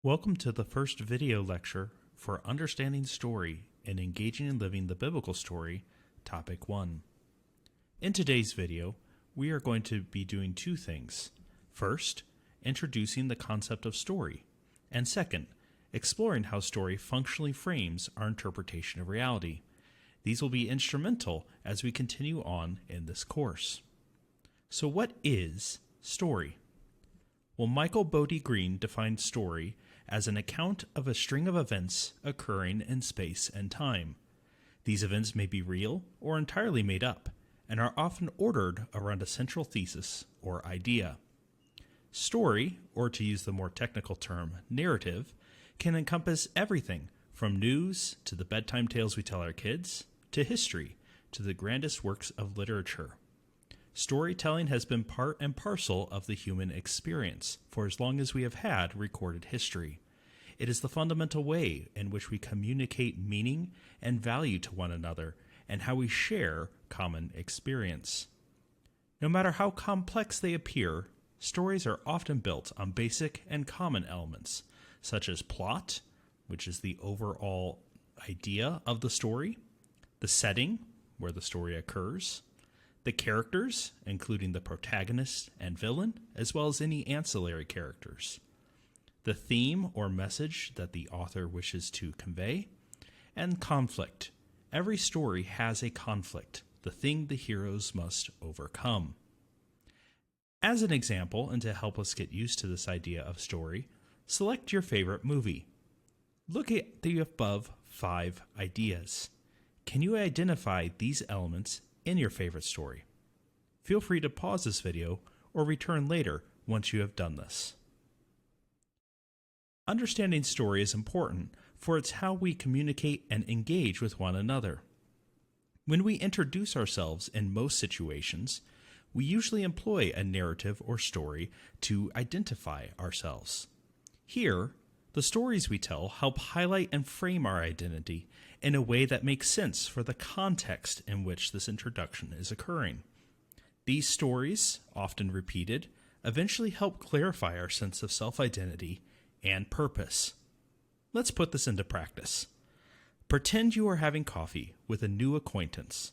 Welcome to the first video lecture for Understanding Story and Engaging in Living the Biblical Story, Topic 1. In today's video, we are going to be doing two things. First, introducing the concept of story, and second, exploring how story functionally frames our interpretation of reality. These will be instrumental as we continue on in this course. So what is story? Well, Michael Bodie Green defined story as an account of a string of events occurring in space and time. These events may be real or entirely made up, and are often ordered around a central thesis or idea. Story, or to use the more technical term, narrative, can encompass everything from news to the bedtime tales we tell our kids, to history, to the grandest works of literature. Storytelling has been part and parcel of the human experience for as long as we have had recorded history. It is the fundamental way in which we communicate meaning and value to one another and how we share common experience. No matter how complex they appear, stories are often built on basic and common elements, such as plot, which is the overall idea of the story, the setting, where the story occurs, the characters, including the protagonist and villain, as well as any ancillary characters, the theme or message that the author wishes to convey, and conflict. Every story has a conflict, the thing the heroes must overcome. As an example, and to help us get used to this idea of story, select your favorite movie. Look at the above 5 ideas. Can you identify these elements in your favorite story? Feel free to pause this video or return later once you have done this. Understanding story is important, for it's how we communicate and engage with one another. When we introduce ourselves in most situations, we usually employ a narrative or story to identify ourselves. Here, the stories we tell help highlight and frame our identity in a way that makes sense for the context in which this introduction is occurring. These stories, often repeated, eventually help clarify our sense of self-identity and purpose. Let's put this into practice. Pretend you are having coffee with a new acquaintance.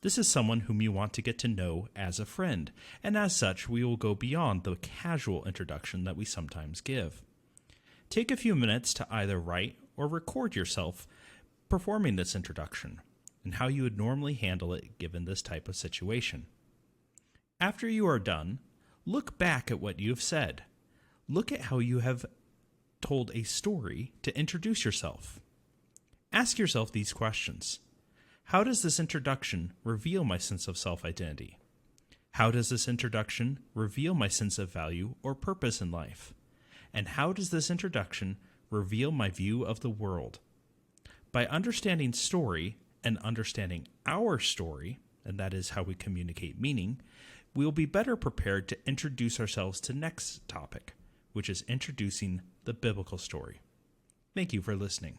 This is someone whom you want to get to know as a friend, and as such, we will go beyond the casual introduction that we sometimes give. Take a few minutes to either write or record yourself performing this introduction, and how you would normally handle it given this type of situation. After you are done, look back at what you have said. Look at how you have told a story to introduce yourself. Ask yourself these questions. How does this introduction reveal my sense of self-identity? How does this introduction reveal my sense of value or purpose in life? And how does this introduction reveal my view of the world? By understanding story and understanding our story, and that is how we communicate meaning, we will be better prepared to introduce ourselves to the next topic, which is introducing the biblical story. Thank you for listening.